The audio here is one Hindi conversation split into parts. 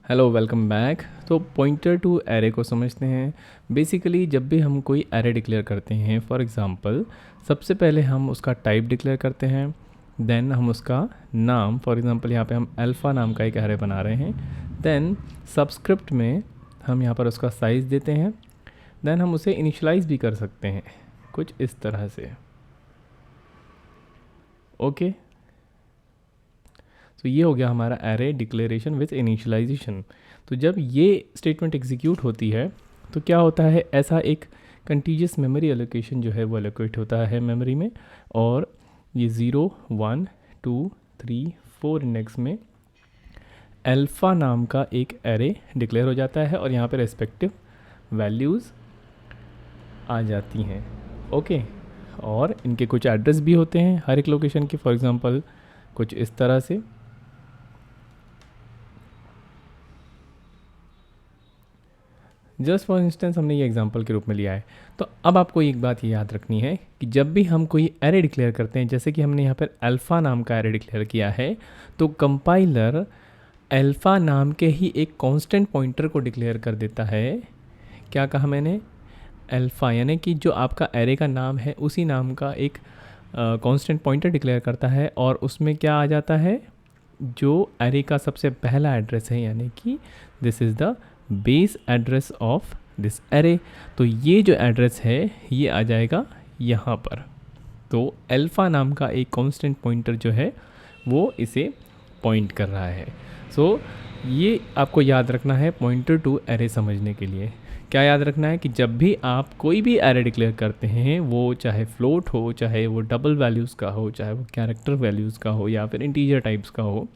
Hello welcome back. तो पॉइंटर टू एरे को समझते हैं। बेसिकली जब भी हम कोई एरे डिक्लेयर करते हैं, फॉर एग्जांपल सबसे पहले हम उसका टाइप डिक्लेयर करते हैं, देन हम उसका नाम, फॉर एग्जांपल यहाँ पे हम अल्फ़ा नाम का एक एरे बना रहे हैं, देन सबस्क्रिप्ट में हम यहाँ पर उसका साइज़ देते हैं, देन हम उसे इनिशलाइज़ भी कर सकते हैं कुछ इस तरह से। ओके, तो ये हो गया हमारा एरे डिक्लेरेशन विथ इनिशियलाइजेशन। तो जब ये स्टेटमेंट एग्जीक्यूट होती है तो क्या होता है, ऐसा एक कंटीजियस मेमोरी एलोकेशन जो है वो एलोकेट होता है मेमोरी में, और ये 0 1 2 3 4 इंडेक्स में अल्फ़ा नाम का एक एरे डिक्लेयर हो जाता है और यहाँ पे रेस्पेक्टिव वैल्यूज़ आ जाती हैं। ओके, और इनके कुछ एड्रेस भी होते हैं हर एक लोकेशन के, फॉर एग्जांपल कुछ इस तरह से। जस्ट फॉर इंस्टेंस हमने ये एग्जांपल के रूप में लिया है। तो अब आपको एक बात ये याद रखनी है कि जब भी हम कोई एरे डिक्लेयर करते हैं, जैसे कि हमने यहाँ पर अल्फ़ा नाम का एरे डिक्लेयर किया है, तो कंपाइलर अल्फ़ा नाम के ही एक कांस्टेंट पॉइंटर को डिक्लेयर कर देता है। क्या कहा मैंने? अल्फ़ा, यानी कि जो आपका एरे का नाम है उसी नाम का एक कांस्टेंट पॉइंटर डिक्लेयर करता है, और उसमें क्या आ जाता है, जो एरे का सबसे पहला एड्रेस है, यानी कि this is the base address of this array. तो ये जो एड्रेस है ये आ जाएगा यहाँ पर। तो अल्फ़ा नाम का एक कांस्टेंट पॉइंटर जो है वो इसे पॉइंट कर रहा है। सो ये आपको याद रखना है पॉइंटर टू एरे समझने के लिए। क्या याद रखना है कि जब भी आप कोई भी एरे डिक्लेयर करते हैं, वो चाहे फ्लोट हो, चाहे वो डबल वैल्यूज़ का हो, चाहे वो कैरेक्टर वैल्यूज़ का हो, या फिर इंटीजर टाइप्स का हो,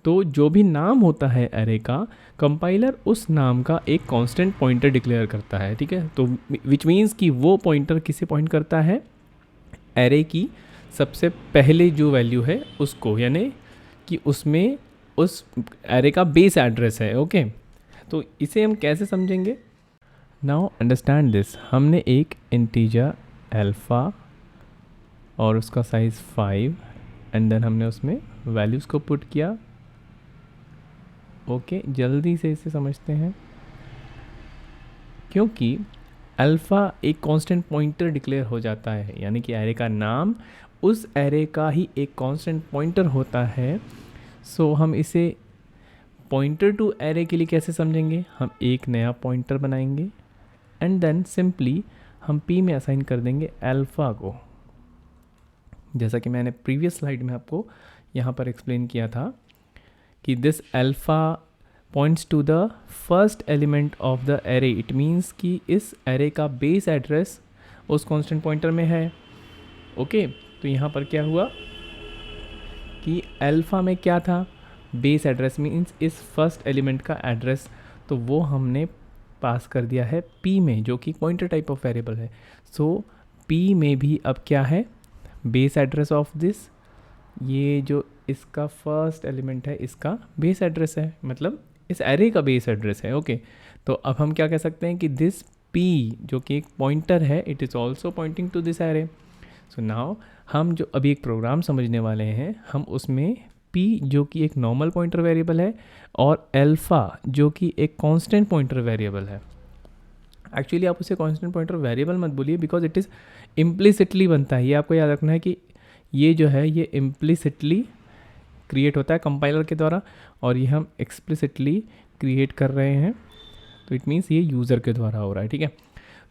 तो जो भी नाम होता है एरे का, कंपाइलर उस नाम का एक कांस्टेंट पॉइंटर डिक्लेयर करता है। ठीक है, तो विच मीन्स कि वो पॉइंटर किसे पॉइंट करता है, एरे की सबसे पहले जो वैल्यू है उसको, यानी कि उसमें उस एरे का बेस एड्रेस है। ओके, तो इसे हम कैसे समझेंगे? Now understand this. हमने एक इंटीजर अल्फ़ा और उसका साइज़ 5 एंड देन हमने उसमें वैल्यूज़ को पुट किया। ओके, जल्दी से इसे समझते हैं। क्योंकि अल्फ़ा एक कांस्टेंट पॉइंटर डिक्लेयर हो जाता है, यानी कि एरे का नाम उस एरे का ही एक कांस्टेंट पॉइंटर होता है। सो हम इसे पॉइंटर टू एरे के लिए कैसे समझेंगे? हम एक नया पॉइंटर बनाएंगे एंड देन सिंपली हम पी में असाइन कर देंगे अल्फ़ा को, जैसा कि मैंने प्रीवियस स्लाइड में आपको यहाँ पर एक्सप्लेन किया था कि this alpha points to the first element of the array. It means कि इस एरे का बेस एड्रेस उस कांस्टेंट पॉइंटर में है। ओके, तो यहाँ पर क्या हुआ कि अल्फ़ा में क्या था, बेस एड्रेस मीन्स इस फर्स्ट एलिमेंट का एड्रेस, तो वो हमने पास कर दिया है पी में, जो कि पॉइंटर टाइप ऑफ वेरिएबल है। सो पी में भी अब क्या है, बेस एड्रेस ऑफ दिस, ये जो इसका फर्स्ट एलिमेंट है इसका बेस एड्रेस है, मतलब इस एरे का बेस एड्रेस है। ओके, तो अब हम क्या कह सकते हैं कि दिस पी जो कि एक पॉइंटर है, it is also pointing to this array. So now हम जो अभी एक प्रोग्राम समझने वाले हैं, हम उसमें पी जो कि एक नॉर्मल पॉइंटर वेरिएबल है और अल्फ़ा जो कि एक कांस्टेंट पॉइंटर वेरिएबल है। एक्चुअली आप उसे कांस्टेंट पॉइंटर वेरिएबल मत बोलिए, बिकॉज इट इज़ इम्प्लिसिटली बनता है। ये आपको याद रखना है कि ये जो है ये इम्प्लिसिटली क्रिएट होता है कंपाइलर के द्वारा, और ये हम एक्सप्लिसिटली क्रिएट कर रहे हैं, तो इट मीन्स ये यूज़र के द्वारा हो रहा है। ठीक है,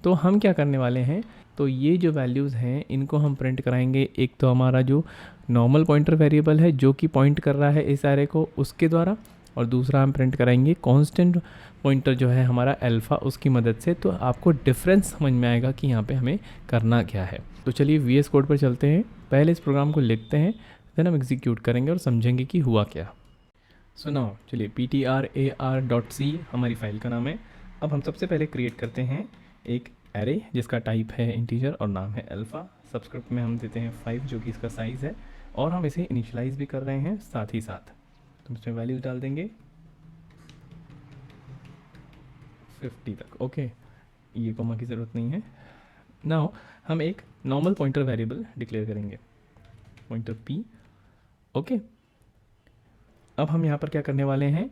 तो हम क्या करने वाले हैं, तो ये जो वैल्यूज़ हैं इनको हम प्रिंट कराएंगे। एक तो हमारा जो नॉर्मल पॉइंटर वेरिएबल है जो कि पॉइंट कर रहा है इस एरे को, उसके द्वारा, और दूसरा हम प्रिंट कराएंगे कांस्टेंट पॉइंटर जो है हमारा अल्फ़ा, उसकी मदद से। तो आपको डिफरेंस समझ में आएगा कि यहाँ पे हमें करना क्या है। तो चलिए VS कोड पर चलते हैं। पहले इस प्रोग्राम को लिखते हैं, देन हम एग्जीक्यूट करेंगे और समझेंगे कि हुआ क्या। सुनाओ, चलिए ptrar.c हमारी फाइल का नाम है। अब हम सबसे पहले क्रिएट करते हैं एक एरे जिसका टाइप है इंटीजर और नाम है अल्फ़ा। सबस्क्रिप्ट में हम देते हैं 5 जो कि इसका साइज़ है, और हम इसे इनिशियलाइज़ भी कर रहे हैं साथ ही साथ। तो इसमें वैल्यूज़ डाल देंगे 50 तक। ओके, ये कॉमा की ज़रूरत नहीं है। नाउ हम एक नॉर्मल पॉइंटर वेरिएबल डिक्लेयर करेंगे, पॉइंटर p। ओके, अब हम यहाँ पर क्या करने वाले हैं,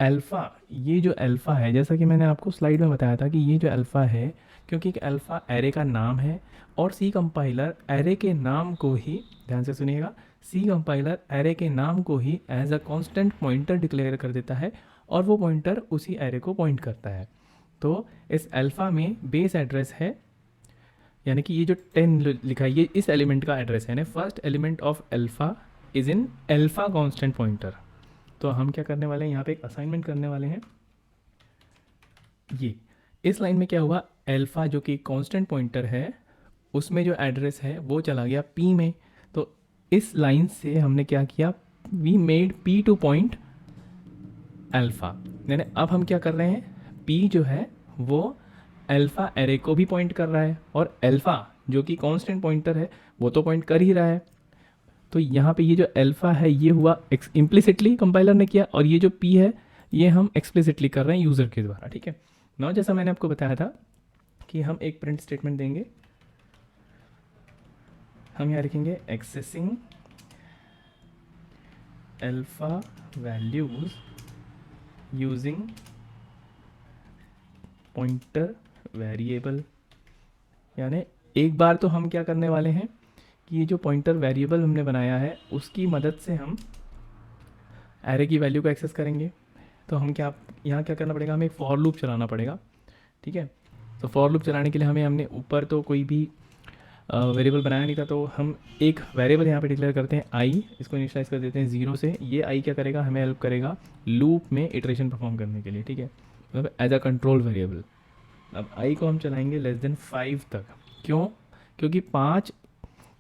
अल्फ़ा, ये जो अल्फ़ा है, जैसा कि मैंने आपको स्लाइड में बताया था कि ये जो अल्फ़ा है, क्योंकि एक अल्फ़ा एरे का नाम है और सी कंपाइलर एरे के नाम को ही, ध्यान से सुनिएगा, सी कंपाइलर एरे के नाम को ही as a constant pointer declare कर देता है और वो पॉइंटर उसी एरे को पॉइंट करता है। तो इस अल्फ़ा में बेस एड्रेस है, यानी कि ये जो 10 लिखा है ये इस एलिमेंट का एड्रेस है, यानी first element of alpha is in alpha constant pointer. तो हम क्या करने वाले हैं, यहाँ पे एक असाइनमेंट करने वाले हैं। ये इस लाइन में क्या हुआ, अल्फ़ा जो कि कांस्टेंट पॉइंटर है उसमें जो एड्रेस है वो चला गया पी में। तो इस लाइन से हमने क्या किया, we made P to point alpha, यानी अब हम क्या कर रहे हैं, पी जो है वो अल्फ़ा एरे को भी पॉइंट कर रहा है और अल्फ़ा जो कि कांस्टेंट पॉइंटर है वो तो पॉइंट कर ही रहा है। तो यहाँ पे ये जो अल्फ़ा है ये हुआ इम्प्लिसिटली कंपाइलर ने किया, और ये जो पी है ये हम एक्सप्लिसिटली कर रहे हैं यूज़र के द्वारा। ठीक है ना, जैसा मैंने आपको बताया था कि हम एक प्रिंट स्टेटमेंट देंगे, हम यहाँ लिखेंगे accessing alpha values using pointer variable. यानी एक बार तो हम क्या करने वाले हैं कि ये जो पॉइंटर वेरिएबल हमने बनाया है उसकी मदद से हम एरे की वैल्यू को एक्सेस करेंगे। तो हम क्या, यहाँ क्या करना पड़ेगा, हमें एक फॉर लूप चलाना पड़ेगा। ठीक है, तो फॉर लूप चलाने के लिए हमने ऊपर तो कोई भी वेरिएबल बनाया नहीं था, तो हम एक वेरिएबल यहाँ पे डिक्लेयर करते हैं आई, इसको इनिशियलाइज कर देते हैं 0 से। ये आई क्या करेगा, हमें हेल्प करेगा लूप में इटरेशन परफॉर्म करने के लिए। ठीक है, मतलब एज अ कंट्रोल वेरिएबल। अब आई को हम चलाएंगे लेस देन 5 तक। क्यों, क्योंकि 5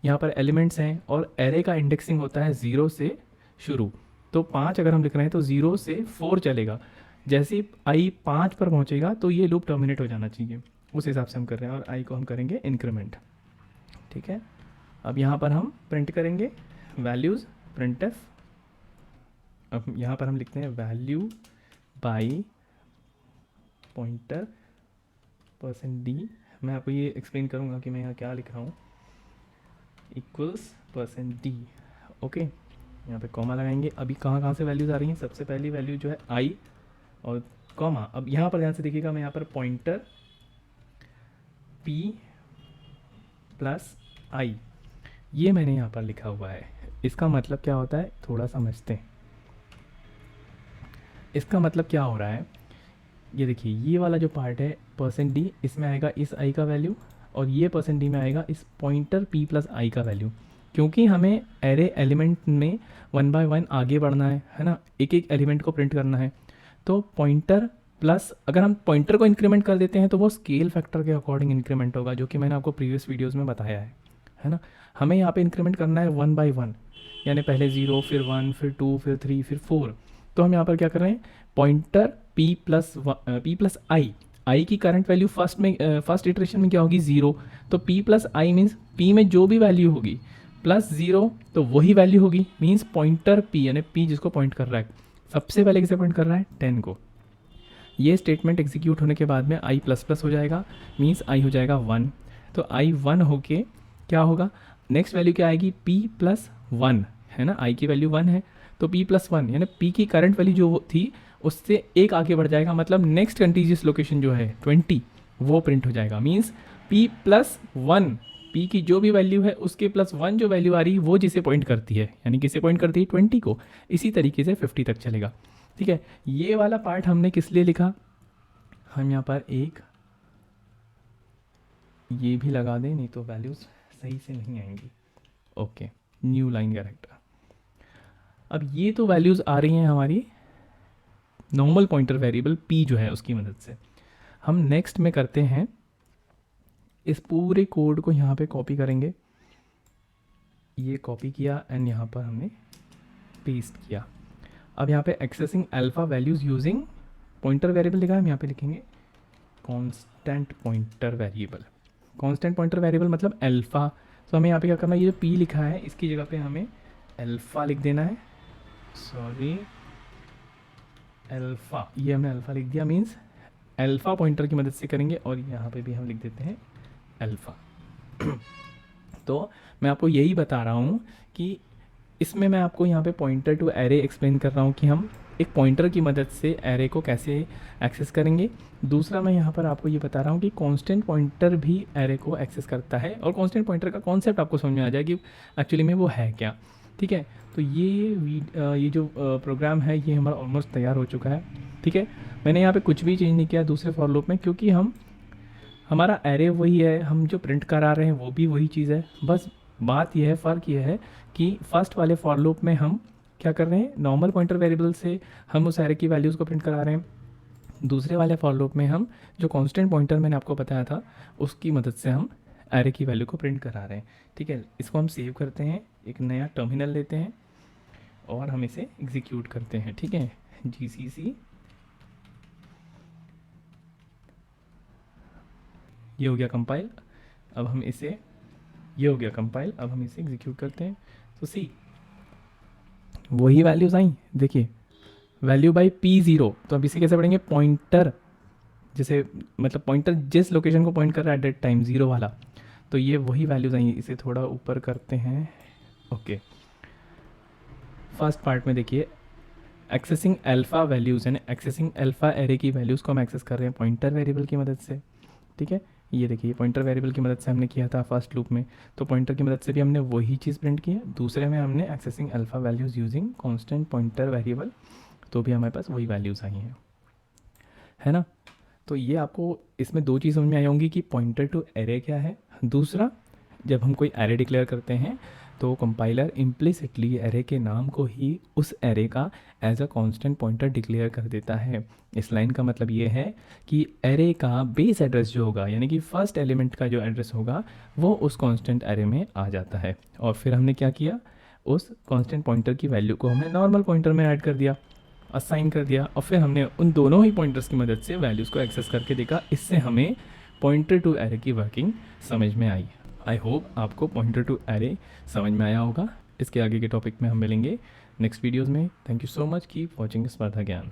यहाँ पर एलिमेंट्स हैं और एरे का इंडेक्सिंग होता है 0 से शुरू। तो 5 अगर हम लिख रहे हैं तो 0 से 4 चलेगा। जैसे ही आई 5 पर पहुँचेगा तो ये लूप टर्मिनेट हो जाना चाहिए, उस हिसाब से हम कर रहे हैं। और आई को हम करेंगे इंक्रीमेंट। ठीक है, अब यहाँ पर हम प्रिंट करेंगे वैल्यूज़ प्रिंट एफ। अब यहाँ पर हम लिखते हैं वैल्यू बाई पॉइंटर %d। मैं आपको ये एक्सप्लेन करूँगा कि मैं यहाँ क्या लिख रहा हूँ, इक्वल्स %d। ओके, यहाँ पे कॉमा लगाएंगे। अभी कहाँ कहाँ से वैल्यूज़ आ रही हैं, सबसे पहली वैल्यू जो है आई और कॉमा। अब यहाँ पर ध्यान से देखिएगा, मैं यहाँ पर पॉइंटर p प्लस आई ये मैंने यहाँ पर लिखा हुआ है। इसका मतलब क्या होता है, थोड़ा समझते हैं। इसका मतलब क्या हो रहा है, ये देखिए ये वाला जो पार्ट है %d, इसमें आएगा इस आई का वैल्यू, और ये %d में आएगा इस पॉइंटर p प्लस आई का वैल्यू। क्योंकि हमें एरे एलिमेंट में 1 बाय 1 आगे बढ़ना है ना, एक एक एलिमेंट को प्रिंट करना है। तो पॉइंटर प्लस, अगर हम पॉइंटर को इंक्रीमेंट कर देते हैं तो वो स्केल फैक्टर के अकॉर्डिंग इंक्रीमेंट होगा, जो कि मैंने आपको प्रीवियस वीडियोज़ में बताया है ना। हमें यहाँ पे इंक्रीमेंट करना है 1 बाय 1, यानी पहले 0, फिर 1, फिर 2, फिर 3, फिर 4। तो हम यहाँ पर क्या कर रहे हैं, पॉइंटर p प्लस आई की करंट वैल्यू फर्स्ट इटरेशन में क्या होगी, 0। तो p plus I means p में जो भी वैल्यू होगी प्लस 0 तो वही वैल्यू होगी, मीन्स पॉइंटर p, यानी p जिसको पॉइंट कर रहा है सबसे पहले किसे पॉइंट कर रहा है, 10 को। ये स्टेटमेंट एग्जीक्यूट होने के बाद में आई प्लस प्लस हो जाएगा, मीन्स आई हो जाएगा 1। तो आई 1 होके क्या होगा, नेक्स्ट वैल्यू क्या आएगी, p प्लस 1 है ना, आई की वैल्यू 1 है तो p प्लस 1, यानी p की करंट वैल्यू जो थी उससे एक आगे बढ़ जाएगा, मतलब नेक्स्ट कंटीजियस लोकेशन जो है 20 वो प्रिंट हो जाएगा। मीन्स p प्लस 1, p की जो भी वैल्यू है उसके प्लस 1 जो वैल्यू आ रही है वो जिसे पॉइंट करती है, यानी किसे पॉइंट करती है, 20 को। इसी तरीके से 50 तक चलेगा। ठीक है, ये वाला पार्ट हमने किस लिए लिखा, हम यहाँ पर एक ये भी लगा दें, नहीं तो वैल्यूज़ सही से नहीं आएंगी। Okay, new line character. अब ये तो वैल्यूज़ आ रही हैं हमारी नॉर्मल पॉइंटर वेरिएबल p जो है उसकी मदद से। हम नेक्स्ट में करते हैं, इस पूरे कोड को यहाँ पे कॉपी करेंगे, ये कॉपी किया एंड यहाँ पर हमने पेस्ट किया। अब यहाँ पे accessing alpha values using pointer variable लिखा है, हम यहाँ पे लिखेंगे constant pointer variable. Constant pointer variable मतलब अल्फ़ा। तो हमें यहाँ पे क्या करना है, ये जो p लिखा है इसकी जगह पे हमें अल्फ़ा लिख देना है, सॉरी अल्फ़ा, ये हमने अल्फ़ा लिख दिया, मीन्स अल्फ़ा पॉइंटर की मदद से करेंगे, और यहाँ पे भी हम लिख देते हैं अल्फ़ा। तो मैं आपको यही बता रहा हूँ कि इसमें मैं आपको यहाँ पे पॉइंटर टू एरे एक्सप्लेन कर रहा हूँ कि हम एक पॉइंटर की मदद से एरे को कैसे एक्सेस करेंगे। दूसरा मैं यहाँ पर आपको ये बता रहा हूँ कि कांस्टेंट पॉइंटर भी एरे को एक्सेस करता है, और कांस्टेंट पॉइंटर का कॉन्सेप्ट आपको समझ में आ जाए कि एक्चुअली में वो है क्या। ठीक है, तो ये जो प्रोग्राम है ये हमारा ऑलमोस्ट तैयार हो चुका है। ठीक है, मैंने यहाँ पे कुछ भी चेंज नहीं किया दूसरे फॉर लूप में, क्योंकि हमारा एरे वही है, हम जो प्रिंट करा रहे हैं वो भी वही चीज़ है। बस बात यह है, फ़र्क यह है कि फर्स्ट वाले फॉर लूप में हम क्या कर रहे हैं, नॉर्मल पॉइंटर वेरिएबल से हम उस एरे की वैल्यूज़ को प्रिंट करा रहे हैं। दूसरे वाले फॉर लूप में हम जो कांस्टेंट पॉइंटर मैंने आपको बताया था उसकी मदद से हम एरे की वैल्यू को प्रिंट करा रहे हैं। ठीक है, इसको हम सेव करते हैं, एक नया टर्मिनल लेते हैं और हम इसे एग्जीक्यूट करते हैं। ठीक है, GCC, ये हो गया कंपाइल। अब हम इसे, ये हो गया कंपाइल, अब हम इसे एग्जीक्यूट करते हैं। तो सी वही वैल्यूज़ आई, देखिए वैल्यू बाई P0। तो अब इसे कैसे पढ़ेंगे, पॉइंटर, जैसे मतलब पॉइंटर जिस लोकेशन को पॉइंट कर रहा है एट दैट टाइम, 0 वाला, तो ये वही वैल्यूज़ आई। इसे थोड़ा ऊपर करते हैं। ओके, फर्स्ट पार्ट में देखिए एक्सेसिंग अल्फ़ा वैल्यूज़, यानी एक्सेसिंग अल्फ़ा एरे की वैल्यूज़ को हम एक्सेस कर रहे हैं पॉइंटर वेरिएबल की मदद से। ठीक है, ये देखिए पॉइंटर वेरिएबल की मदद से हमने किया था फर्स्ट लूप में, तो पॉइंटर की मदद से भी हमने वही चीज़ प्रिंट की है। दूसरे में हमने accessing alpha values using constant pointer variable, तो भी हमारे पास वही वैल्यूज़ आई हैं, है ना। तो ये आपको इसमें दो चीज़ समझ में आई होंगी कि पॉइंटर टू एरे क्या है। दूसरा, जब हम कोई एरे डिक्लेयर करते हैं तो कंपाइलर इम्प्लिसिटली एरे के नाम को ही उस एरे का as a constant pointer declare कर देता है। इस लाइन का मतलब ये है कि एरे का बेस एड्रेस जो होगा, यानी कि फर्स्ट एलिमेंट का जो एड्रेस होगा, वो उस कांस्टेंट एरे में आ जाता है। और फिर हमने क्या किया, उस कांस्टेंट पॉइंटर की वैल्यू को हमने नॉर्मल पॉइंटर में ऐड कर दिया, असाइन कर दिया, और फिर हमने उन दोनों ही पॉइंटर्स की मदद से वैल्यूज़ को एक्सेस करके देखा। इससे हमें पॉइंटर टू एरे की वर्किंग समझ में आई। आई होप आपको पॉइंटर टू एरे समझ में आया होगा। इसके आगे के टॉपिक में हम मिलेंगे नेक्स्ट वीडियोज़ में। Thank you so much, keep watching स्पर्धा ज्ञान।